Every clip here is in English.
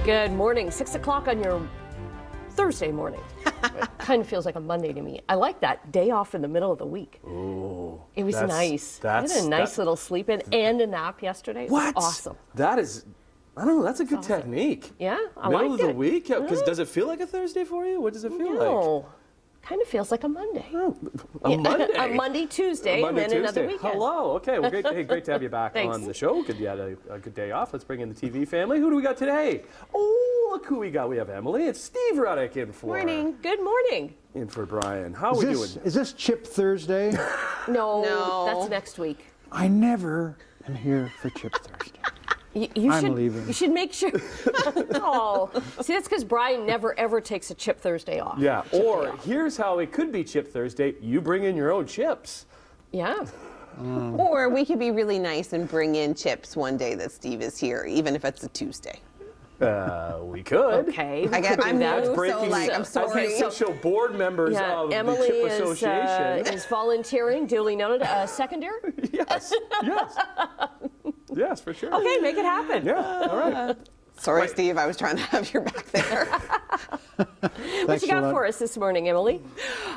Good morning. 6 o'clock on your Thursday morning. It kind of feels like a Monday to me. I like that day off in the middle of the week. Ooh, it was nice. I had a nice little sleep in and a nap yesterday. What? It was awesome. That is, I don't know, that's a good technique. Yeah, I Middle liked of it. the week? Because does it feel like a Thursday for you? What does it feel like? No. Kind of feels like a Monday. Oh, a Monday? A Monday, Tuesday, Monday, and then Tuesday. another weekend. Hello. Okay. Well, great. Hey, great to have you back Thanks. on the show. Good. You had a good day off. Let's bring in the TV family. Who do we got today? Oh, look who we got. We have Emily. It's Steve Ruddick in for. Morning. Good morning. In for Brian. How are we doing? Is this Chip Thursday? No, that's next week. I never am here for Chip Thursday. I'm leaving. You should make sure. Oh, see, that's because Brian never ever takes a Chip Thursday off. Yeah. Or here's how it could be Chip Thursday. You bring in your own chips. Yeah. Or we could be really nice and bring in chips one day that Steve is here, even if it's a Tuesday. We could. Okay. I'm new, breaking so like, I'm sorry. as official board members of Emily the Chip Association. is volunteering, duly noted. Secondary? Yes. Yes. Yes, for sure. Okay, make it happen. Yeah. All right. Sorry, Steve, I was trying to have your back there. What you got for us this morning, Emily?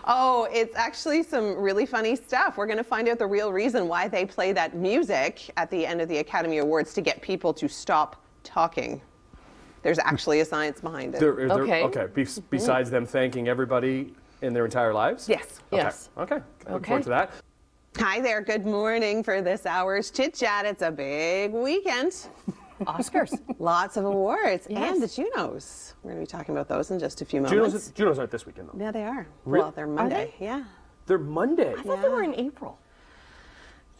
Oh, it's actually some really funny stuff. We're going to find out the real reason why they play that music at the end of the Academy Awards to get people to stop talking. There's actually a science behind it. Okay. Besides them thanking everybody in their entire lives? Yes. Okay. Yes. Okay. Look forward to that. Hi there. Good morning for this hour's Chit Chat. It's a big weekend. Oscars. Lots of awards. Yes. And the Junos. We're going to be talking about those in just a few moments. Junos aren't this weekend, though. Yeah, they are. Really? Well, they're Monday. Yeah. They're Monday. I thought they were in April.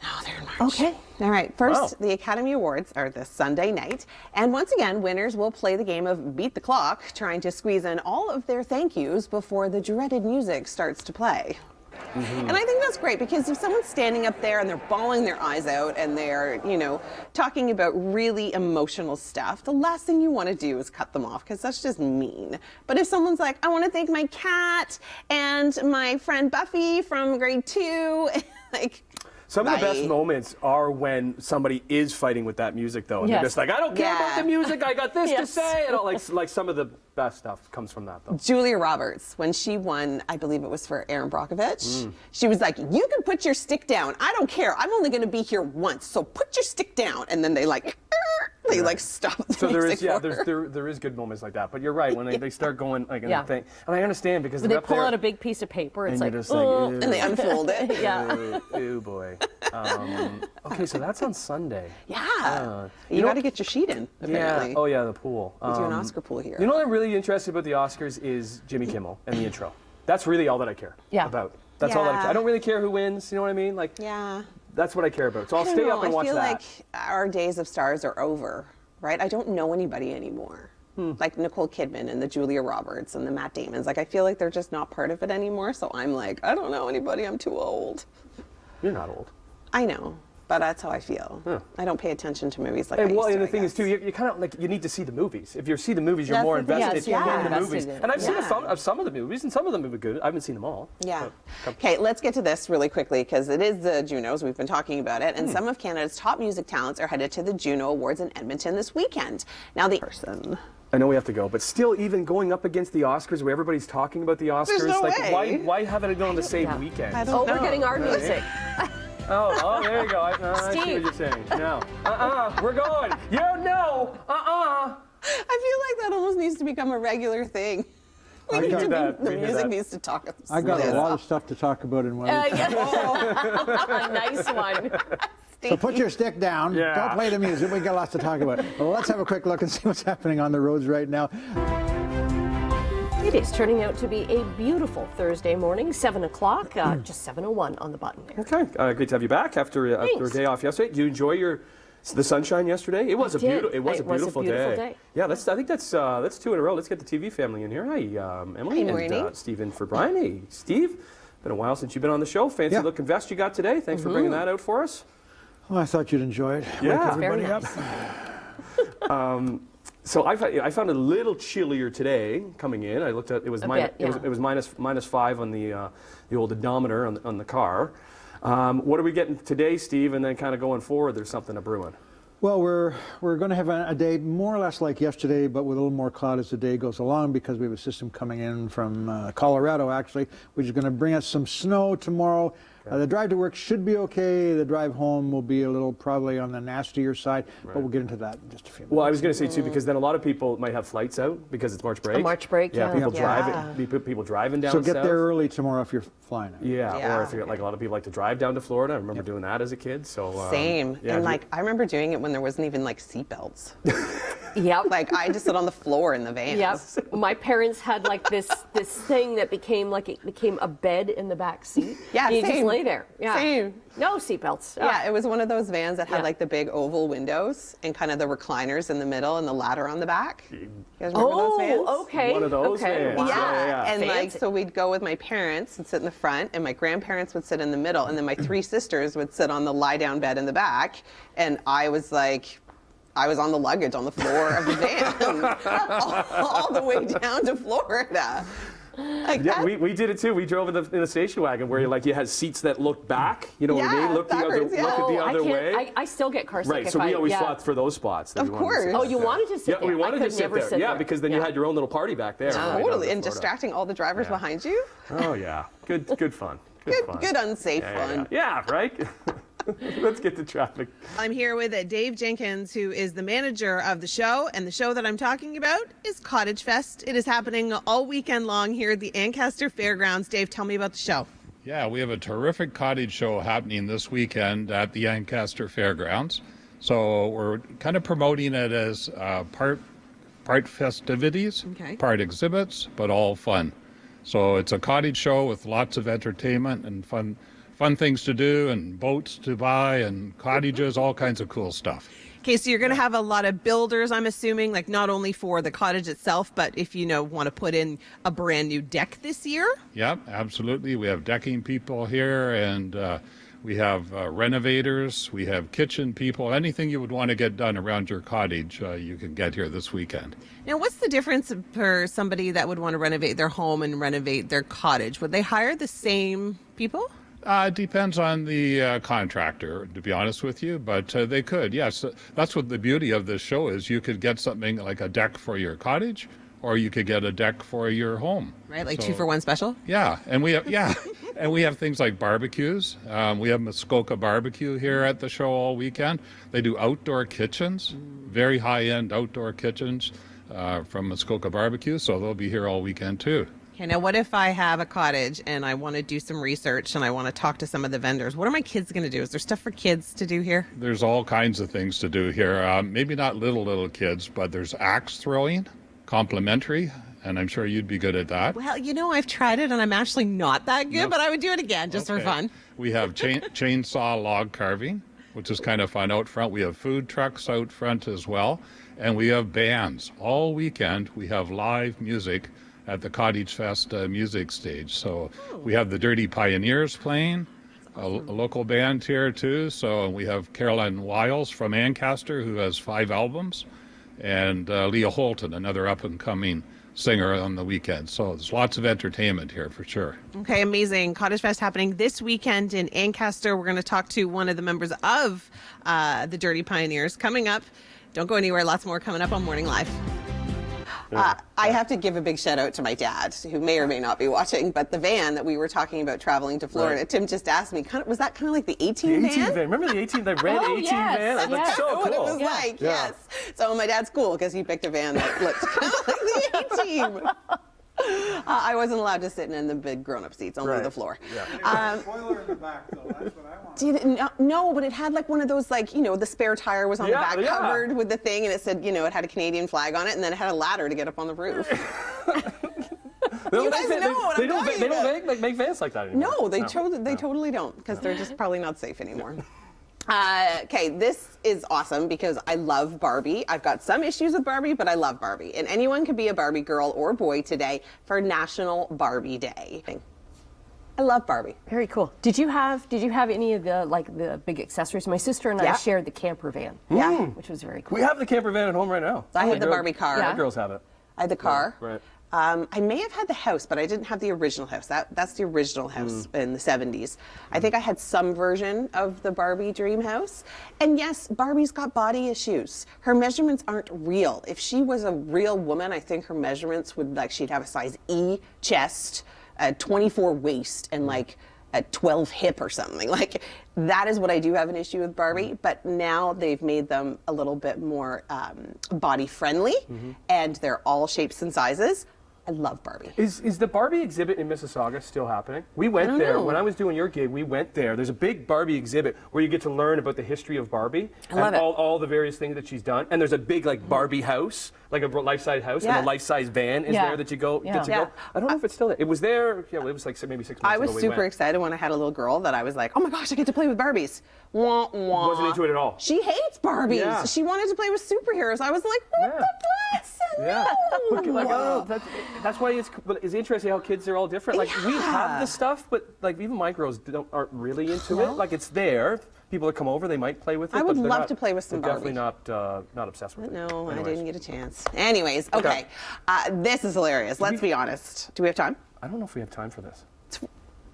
No, they're in March. Okay. All right. First, the Academy Awards are this Sunday night. And once again, winners will play the game of Beat the Clock, trying to squeeze in all of their thank yous before the dreaded music starts to play. And I think that's great because if someone's standing up there and they're bawling their eyes out and they're, talking about really emotional stuff, the last thing you want to do is cut them off because that's just mean. But if someone's like, I want to thank my cat and my friend Buffy from grade 2, like, some of the best moments are when somebody is fighting with that music, though, and they're just like, I don't care about the music, I got this to say. And like some of the best stuff comes from that, though. Julia Roberts, when she won, I believe it was for Aaron Brockovich, she was like, you can put your stick down. I don't care. I'm only going to be here once, so put your stick down. And then they stop the so there music is, for her. there is good moments like that. But you're right, when they start going, like, and and I understand because They pull out a big piece of paper. It's like, you're just like, And they unfold it. yeah. Ooh, boy. Okay, so that's on Sunday. Yeah. You got to get your sheet in, apparently. Yeah. Oh, yeah, the pool. We do an Oscar pool here. You know what I'm really interested about the Oscars is Jimmy Kimmel and the intro. That's really all that I care about. That's all that I care. I don't really care who wins, you know what I mean? Like, that's what I care about. So I'll stay up and watch that. I feel like our days of stars are over, right? I don't know anybody anymore. Like Nicole Kidman and the Julia Roberts and the Matt Damons. Like, I feel like they're just not part of it anymore. So I'm like, I don't know anybody. I'm too old. You're not old. I know, but that's how I feel. I don't pay attention to movies like I and used to, the thing is too, you kind of like you need to see the movies. If you see the movies, you're more invested in the movies. And I've seen some of the movies, and some of them are good. I haven't seen them all. Yeah. Okay, let's get to this really quickly because it is the Junos. We've been talking about it, and some of Canada's top music talents are headed to the Juno Awards in Edmonton this weekend. Now the person. I know we have to go, but still, even going up against the Oscars, where everybody's talking about the Oscars, There's no way. Why haven't it gone on the same weekend? I don't know. We're getting our music. Oh, there you go. I see what you're saying. No. We're going. No. I feel like that almost needs to become a regular thing. The music needs to talk. I got a lot of stuff to talk about in one. A nice one. So put your stick down. Yeah. Don't play the music. We got lots to talk about. Well, let's have a quick look and see what's happening on the roads right now. It is turning out to be a beautiful Thursday morning, 7 o'clock, just 7:01 on the button there. Okay, great to have you back after a day off yesterday. Did you enjoy the sunshine yesterday? It was a beautiful day. Yeah, I think that's 2 in a row. Let's get the TV family in here. Hi, Emily. Good morning. And Steve in for Brian. Hey, Steve. Been a while since you've been on the show. Fancy looking vest you got today. Thanks for bringing that out for us. Well, I thought you'd enjoy it. Yeah. Wake everybody Very up. So I found it a little chillier today coming in. I looked at it was -5 on the old odometer on the car. What are we getting today, Steve? And then kind of going forward, there's something a brewing. Well, we're going to have a day more or less like yesterday, but with a little more cloud as the day goes along, because we have a system coming in from Colorado, actually, which is going to bring us some snow tomorrow. The drive to work should be okay. The drive home will be a little probably on the nastier side, but we'll get into that in just a few minutes. Well, I was going to say too, because then a lot of people might have flights out because it's March break. A March break, yeah. People driving down So get south. there early tomorrow if you're flying out. Yeah, or if you're like a lot of people like to drive down to Florida. I remember doing that as a kid. So Same. yeah, And like I remember doing it when there wasn't even like seatbelts. Yep. Like I just sit on the floor in the van. Yep. My parents had like this thing that became a bed in the back seat. Yeah, and you just same. lay there. Yeah. Same. No seatbelts. Yeah, it was one of those vans that had Yeah. like the big oval windows and kind of the recliners in the middle and the ladder on the back. You guys remember those vans? Oh, okay. One of those okay. vans. Wow. Yeah. And like, Fancy. so we'd go with my parents and sit in the front, and my grandparents would sit in the middle, and then my three sisters would sit on the lie-down bed in the back, and I was on the luggage on the floor of the van all the way down to Florida. Like Yeah, that- we did it too. We drove in the station wagon where you had seats that looked back. You know what I Yeah, mean? Look the backwards, yeah. other way. I still get car sick. Right. if So we I- always yeah. fought for those spots. That Of we wanted to sit course. Oh, you there. wanted to sit Yeah, there. we I wanted could to sit never there. sit Yeah, there. because then you had your own little party back there. right down Totally, in and Florida. distracting all the drivers behind you. Oh yeah, good fun. Good fun. Good unsafe fun. Yeah, right. Let's get to traffic. I'm here with Dave Jenkins, who is the manager of the show, and the show that I'm talking about is Cottage Fest. It is happening all weekend long here at the Ancaster Fairgrounds. Dave, tell me about the show. Yeah, we have a terrific cottage show happening this weekend at the Ancaster Fairgrounds. So we're kind of promoting it as part festivities, Okay. part exhibits, but all fun. So it's a cottage show with lots of entertainment and fun things to do, and boats to buy, and cottages, all kinds of cool stuff. Okay, so you're going to have a lot of builders, I'm assuming, like not only for the cottage itself, but if you want to put in a brand new deck this year. Yep, absolutely. We have decking people here, and we have renovators, we have kitchen people. Anything you would want to get done around your cottage, you can get here this weekend. Now, what's the difference for somebody that would want to renovate their home and renovate their cottage? Would they hire the same people? It depends on the contractor, to be honest with you, but they could, yes. That's what the beauty of this show is. You could get something like a deck for your cottage, or you could get a deck for your home. Right, like So- 2-for-1 special? Yeah, and we have and we have things like barbecues. We have Muskoka Barbecue here at the show all weekend. They do outdoor kitchens, very high-end outdoor kitchens from Muskoka Barbecue, so they'll be here all weekend too. Okay, now what if I have a cottage and I want to do some research and I want to talk to some of the vendors? What are my kids going to do? Is there stuff for kids to do here? There's all kinds of things to do here. Maybe not little kids, but there's axe throwing, complimentary, and I'm sure you'd be good at that. Well, I've tried it and I'm actually not that good, but I would do it again just for Okay. fun. We have chainsaw log carving, which is kind of fun out front. We have food trucks out front as well, and we have bands. All weekend we have live music at the Cottage Fest music stage. So we have the Dirty Pioneers playing, a local band here too. So we have Caroline Wiles from Ancaster, who has 5 albums, and Leah Holton, another up-and-coming singer on the weekend. So there's lots of entertainment here for sure. Okay, amazing. Cottage Fest happening this weekend in Ancaster. We're going to talk to one of the members of the Dirty Pioneers coming up. Don't go anywhere. Lots more coming up on Morning Live. I have to give a big shout out to my dad, who may or may not be watching, but the van that we were talking about traveling to Florida, Right. Tim just asked me, was that kind of like the The 18 18 van? van. Remember the 18, the red Oh, 18 yes, van? That's yes. so What it cool. was like, Yeah. yes. So my dad's cool because he picked a van that looked kind of like the 18. I wasn't allowed to sit in the big grown-up seats, only Right. the floor. Spoiler in the back, though. That's what I want. No, but it had like one of those, like, the spare tire was on Yeah, the back yeah. covered with the thing, and it said, it had a Canadian flag on it, and then it had a ladder to get up on the roof. You guys know what I'm talking about. They don't make vans like that anymore. No, they totally don't, because they're just probably not safe anymore. Okay, this is awesome because I love Barbie. I've got some issues with Barbie, but I love Barbie. And anyone can be a Barbie girl or boy today for National Barbie Day. I love Barbie. Very cool. Did you have any of the big accessories? My sister and I Yeah. shared the camper van. Yeah. Which was very cool. We have the camper van at home right now. I had the My Barbie car. My Yeah. girls have it. I had the car. Right. I may have had the house, but I didn't have the original house. That's the original house in the 70s. I think I had some version of the Barbie dream house. And yes, Barbie's got body issues. Her measurements aren't real. If she was a real woman, I think her measurements would, like, she'd have a size E chest, a 24 waist, and like a 12 hip or something. Like, that is what I do have an issue with Barbie, but now they've made them a little bit more body friendly, and they're all shapes and sizes. I love Barbie. Is the Barbie exhibit in Mississauga still happening? We went there. When I was doing your gig, we went there. There's a big Barbie exhibit where you get to learn about the history of Barbie. I love it. All the various things that she's done. And there's a big, like, Barbie house, like a life-size house, and a life-size van is there that you get to go. I don't know if it's still there. It was there, it was like maybe 6 months ago. I was super excited when I had a little girl that I was like, oh my gosh, I get to play with Barbies. Wah, wah. Wasn't into it at all. She hates Barbies. Yeah. She wanted to play with superheroes. I was like, what the bless? Yeah. No. Like, I don't know, that's why it's interesting how kids are all different. Like, we have the stuff, but like even my girls aren't really into it. Like, it's there. People that come over, they might play with it. I would but love to play with some they're Barbie. definitely not obsessed with it. No, Anyways. I didn't get a chance. Anyways, okay. This is hilarious. Let's be honest. Do we have time? I don't know if we have time for this.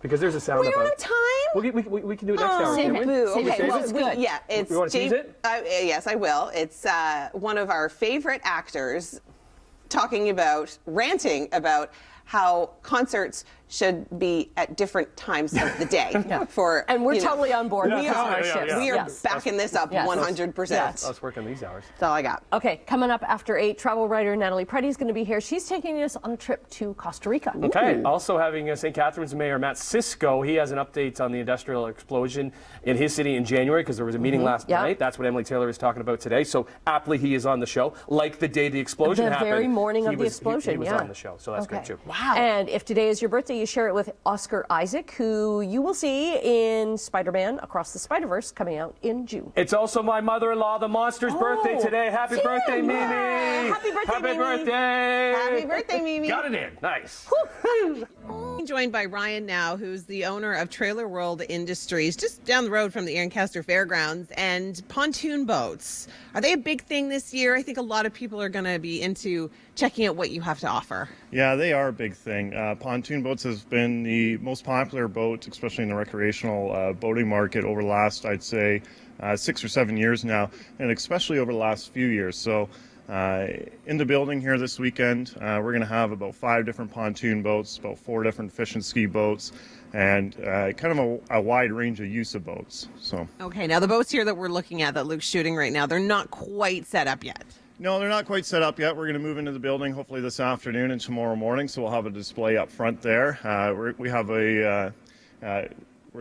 Because there's a sound We don't have time? We can do it next hour. Save can't it. we? Boo. Save it. Okay, well, It's good. yeah, it's You wanna tease James- it? Yes, I will. It's one of our favorite actors ranting about how concerts should be at different times of the day. And we're totally on board with our shifts. We are Yes. backing this up 100%. Yes. Us working these hours. That's all I got. Okay, coming up after 8, travel writer Natalie Preddy is going to be here. She's taking us on a trip to Costa Rica. Okay, also having St. Catharines Mayor Matt Cisco. He has an update on the industrial explosion in his city in January because there was a meeting last night. That's what Emily Taylor is talking about today. So aptly he is on the show, like the day the explosion happened. The very morning he of the was- explosion, he was on the show, so that's great too. Wow. And if today is your birthday, you share it with Oscar Isaac, who you will see in Spider-Man Across the Spider-Verse coming out in June. It's also my mother-in-law, the Monster's birthday today. Happy birthday, Mimi! Happy birthday, Happy Mimi! birthday! Happy birthday, Mimi. Got it in. Nice. Joined by Ryan now, who's the owner of Trailer World Industries, just down the road from the Ancaster Fairgrounds, and pontoon boats. Are they a big thing this year? I think a lot of people are going to be into checking out what you have to offer. Yeah, they are a big thing. Pontoon boats has been the most popular boat, especially in the recreational boating market over the last, I'd say, 6 or 7 years now, and especially over the last few years. So in the building here this weekend, we're going to have about 5 different pontoon boats, about 4 different fish and ski boats, and kind of a wide range of use of boats. So. Okay, now the boats here that we're looking at that Luke's shooting right now, they're not quite set up yet. No, they're not quite set up yet. We're going to move into the building hopefully this afternoon and tomorrow morning, so we'll have a display up front there. We have we're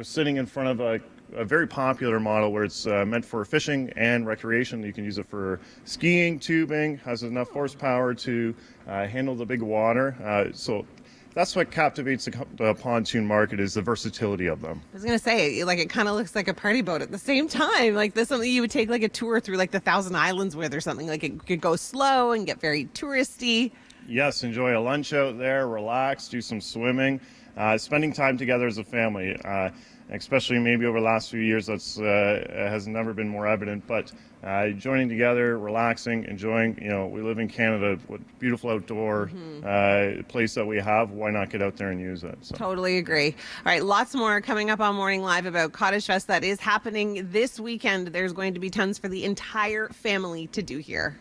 sitting in front of a very popular model where it's meant for fishing and recreation. You can use it for skiing, tubing, has enough horsepower to handle the big water. So that's what captivates the pontoon market, is the versatility of them. I was going to say, like, it kind of looks like a party boat at the same time. Like, this is something you would take like a tour through like the Thousand Islands with or something. Like, it could go slow and get very touristy. Yes, enjoy a lunch out there, relax, do some swimming, spending time together as a family. Especially maybe over the last few years, that's has never been more evident. But joining together, relaxing, enjoying. We live in Canada, what beautiful outdoor place that we have. Why not get out there and use it? So. Totally agree. All right, lots more coming up on Morning Live about Cottage Fest that is happening this weekend. There's going to be tons for the entire family to do here.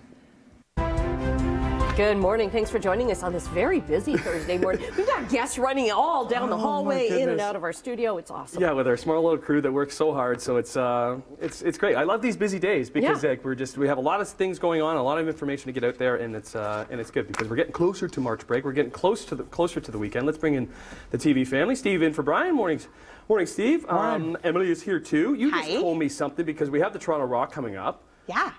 Good morning. Thanks for joining us on this very busy Thursday morning. We've got guests running all down the hallway, in and out of our studio. It's awesome. Yeah, with our small little crew that works so hard, so it's great. I love these busy days because we have a lot of things going on, a lot of information to get out there, and it's good because we're getting closer to March break. We're getting closer to the weekend. Let's bring in the TV family. Steve in for Brian. Morning, Steve. Emily is here too. You just told me something because we have the Toronto Rock coming up. Yeah.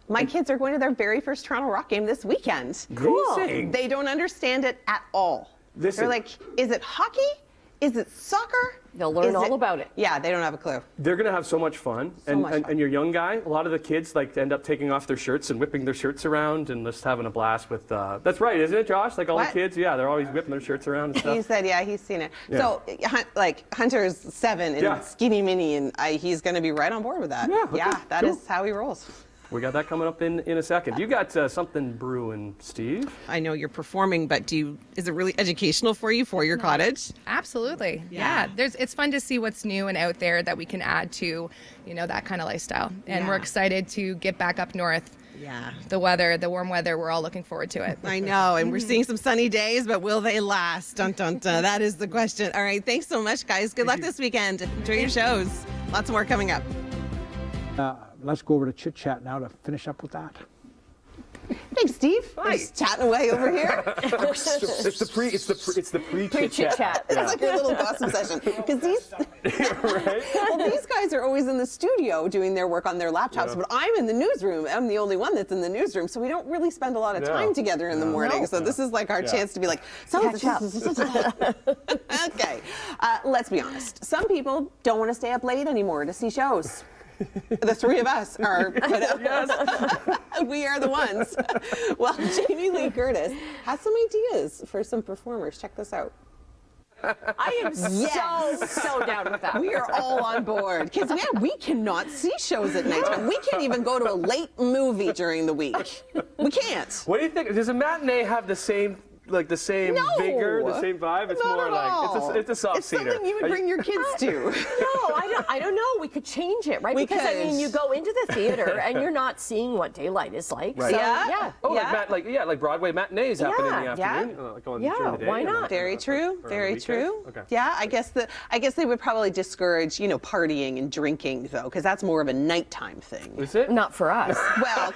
My kids are going to their very first Toronto Rock game this weekend. Cool. They don't understand it at all. They're like, is it hockey? Is it soccer? They'll learn all about it. Yeah, they don't have a clue. They're going to have so much fun. And your young guy, a lot of the kids end up taking off their shirts and whipping their shirts around and just having a blast with, that's right, isn't it, Josh? Like all the kids, they're always whipping their shirts around and stuff. He said, he's seen it. Yeah. So, Hunter's 7 and skinny mini, and he's going to be right on board with that. Yeah, okay, that cool. is how he rolls. We got that coming up in a second. You got something brewing, Steve. I know you're performing, but is it really educational for you for your cottage? Absolutely. Yeah. It's fun to see what's new and out there that we can add to, that kind of lifestyle. And we're excited to get back up north. Yeah. The warm weather, we're all looking forward to it. I know, and we're seeing some sunny days, but will they last? Dun, dun, dun. That is the question. All right, thanks so much, guys. Good luck this weekend. Enjoy your shows. Lots more coming up. Let's go over to Chit Chat now to finish up with that. Thanks, Steve. We're just chatting away over here. It's the pre-chit Chat. It's like a little gossip session. Because these guys are always in the studio doing their work on their laptops, but I'm in the newsroom. I'm the only one that's in the newsroom, so we don't really spend a lot of time together in the morning. So this is like our chance to be like, okay. Let's be honest. Some people don't want to stay up late anymore to see shows. The three of us are, we are the ones. Well, Jamie Lee Curtis has some ideas for some performers. Check this out. I am so down with that. We are all on board. Because, man, we cannot see shows at nighttime. We can't even go to a late movie during the week. We can't. What do you think? Does a matinee have the same vigor, the same vibe? It's Not more at like all. it's a soft It's seater. something you would bring your kids to. No, I don't know. We could change it, right? Because I mean, you go into the theater and you're not seeing what daylight is like. Right. So, Yeah. Oh, like Broadway matinees happen in the afternoon. During the day, why not? Very true. or Very on the true. weekends? Okay. Yeah, I guess they would probably discourage, partying and drinking though, because that's more of a nighttime thing. Is it? Not for us. Well,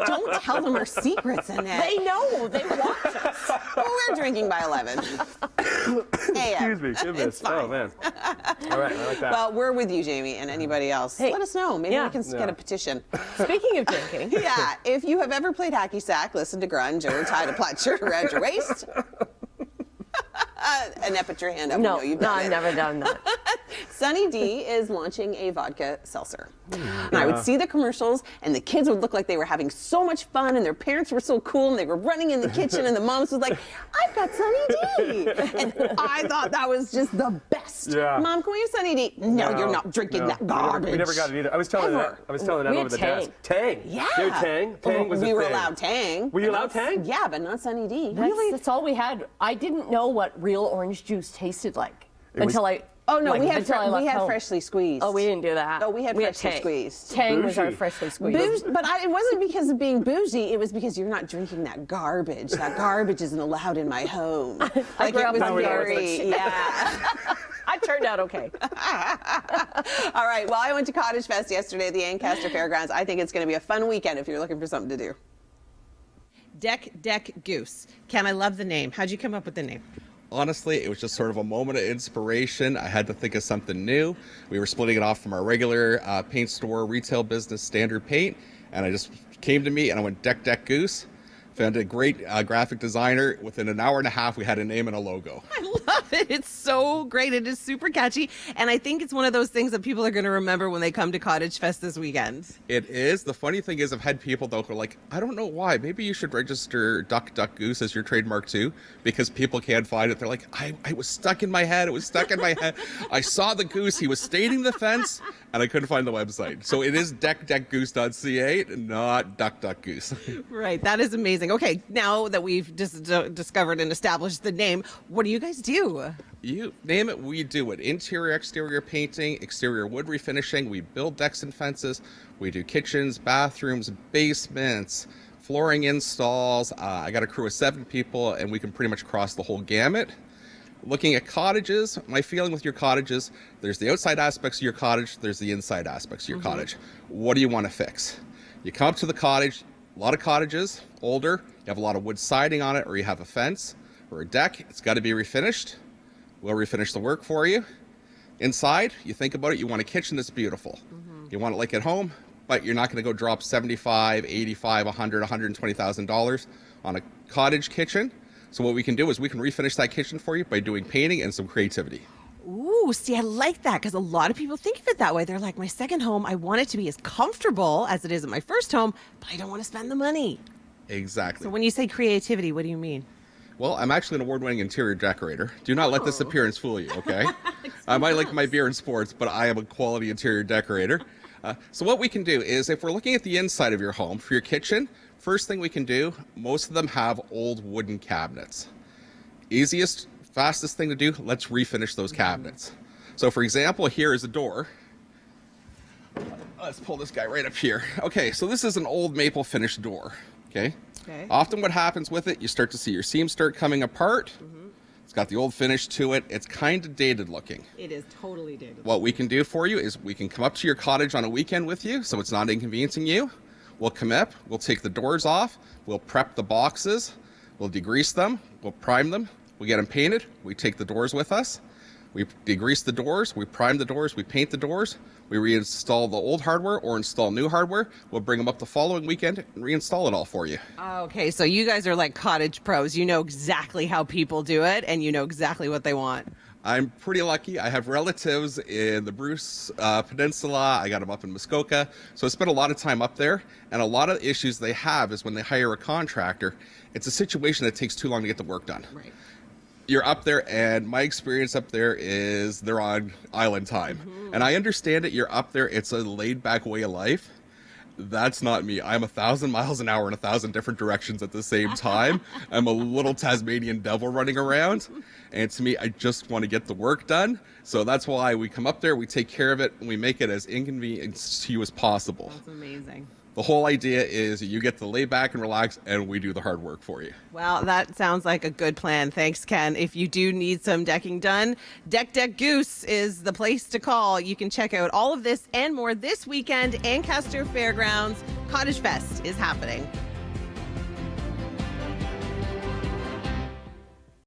don't tell them our secrets in it. They know. They watch us. Well, we're drinking by 11 a.m. Excuse me. Goodness. It's fine. Oh man. All right, I like that. Well, we're with you, Jamie, and anybody else. Hey. Let us know. Maybe Yeah. we can get a petition. Speaking of drinking, Yeah, if you have ever played hacky sack, listened to grunge, or tied a plaid shirt around your waist, Annette, put your hand up. no, We know you've no, done I've it. never done that. Sunny D is launching a vodka seltzer. And I would see the commercials, and the kids would look like they were having so much fun, and their parents were so cool, and they were running in the kitchen, and the moms was like, I've got Sunny D. And I thought that was just the best. Yeah. Mom, can we have Sunny D? No, you're not drinking that garbage. We never got it either. I was telling Ever. that. I was telling that We over had the Tang. desk. Tang. Yeah. You had Tang. Tang was a we were thing. allowed Tang. Were you but allowed not- Tang? Yeah, but not Sunny D. That's all we had. I didn't know what real orange juice tasted like until I. Oh no, like, we had until I left home. freshly squeezed. Oh, we didn't do that. Oh, we had freshly Tang. squeezed. Tang was our Bougie. freshly squeezed. It wasn't because of being bougie. It was because you're not drinking that garbage. That garbage isn't allowed in my home. Like grew it up was on very, yeah. I turned out okay. All right. Well, I went to Cottage Fest yesterday at the Ancaster Fairgrounds. I think it's going to be a fun weekend if you're looking for something to do. Deck Goose. Cam, I love the name. How'd you come up with the name? Honestly, it was just sort of a moment of inspiration. I had to think of something new. We were splitting it off from our regular paint store retail business, Standard Paint, and I just came to me and I went Deck Goose. Found a great graphic designer. Within an hour and a half, we had a name and a logo. I love it. It's so great. It is super catchy. And I think it's one of those things that people are going to remember when they come to Cottage Fest this weekend. It is. The funny thing is, I've had people though who are like, I don't know why. Maybe you should register Duck Goose as your trademark too, because people can't find it. They're like, I was stuck in my head. It was stuck in my head. I saw the goose. He was staining the fence, and I couldn't find the website. So it is deckgoose.ca, not Duck Goose. Right. That is amazing. Okay. Now that we've discovered and established the name, what do you guys do? You name it, we do it. Interior, exterior painting, exterior wood refinishing. We build decks and fences. We do kitchens, bathrooms, basements, flooring installs. I got a crew of 7 people, and we can pretty much cross the whole gamut. Looking at cottages, my feeling with your cottages, there's the outside aspects of your cottage, there's the inside aspects of your cottage. What do you want to fix? You come up to the cottage, a lot of cottages, older, you have a lot of wood siding on it, or you have a fence or a deck. It's got to be refinished. We'll refinish the work for you. Inside, you think about it, you want a kitchen that's beautiful. You want it like at home, but you're not going to go drop $75, $85, $100, $120,000 on a cottage kitchen. So what we can do is we can refinish that kitchen for you by doing painting and some creativity. Ooh, see, I like that because a lot of people think of it that way. They're like, my second home, I want it to be as comfortable as it is at my first home, but I don't want to spend the money. Exactly. So when you say creativity, what do you mean? Well, I'm actually an award-winning interior decorator. Do not let this appearance fool you, okay? I might like my beer and sports, but I am a quality interior decorator. So what we can do is, if we're looking at the inside of your home for your kitchen, first thing we can do, most of them have old wooden cabinets. Easiest, fastest thing to do, let's refinish those cabinets. So for example, here is a door. Let's pull this guy right up here. Okay, so this is an old maple finish door, okay? Often what happens with it, you start to see your seams start coming apart. It's got the old finish to it. It's kind of dated looking. It is totally dated. What we can do for you is we can come up to your cottage on a weekend with you, so it's not inconveniencing you. We'll come up, we'll take the doors off, we'll prep the boxes, we'll degrease them, we'll prime them, we get them painted, we take the doors with us, we degrease the doors, we prime the doors, we paint the doors, we reinstall the old hardware or install new hardware. We'll bring them up the following weekend and reinstall it all for you. Okay, so you guys are like cottage pros. You know exactly how people do it, and you know exactly what they want. I'm pretty lucky. I have relatives in the Bruce Peninsula. I got them up in Muskoka. So I spent a lot of time up there. And a lot of issues they have is when they hire a contractor, it's a situation that takes too long to get the work done. Right. You're up there, and my experience up there is they're on island time. And I understand it. You're up there. It's a laid-back way of life. That's not me. I'm 1,000 miles an hour in 1,000 different directions at the same time. I'm a little Tasmanian devil running around. And to me, I just want to get the work done. So that's why we come up there, we take care of it, and we make it as inconvenient to you as possible. That's amazing. The whole idea is you get to lay back and relax, and we do the hard work for you. Well, that sounds like a good plan. Thanks, Ken. If you do need some decking done, Deck Goose is the place to call. You can check out all of this and more this weekend. Ancaster Fairgrounds Cottage Fest is happening.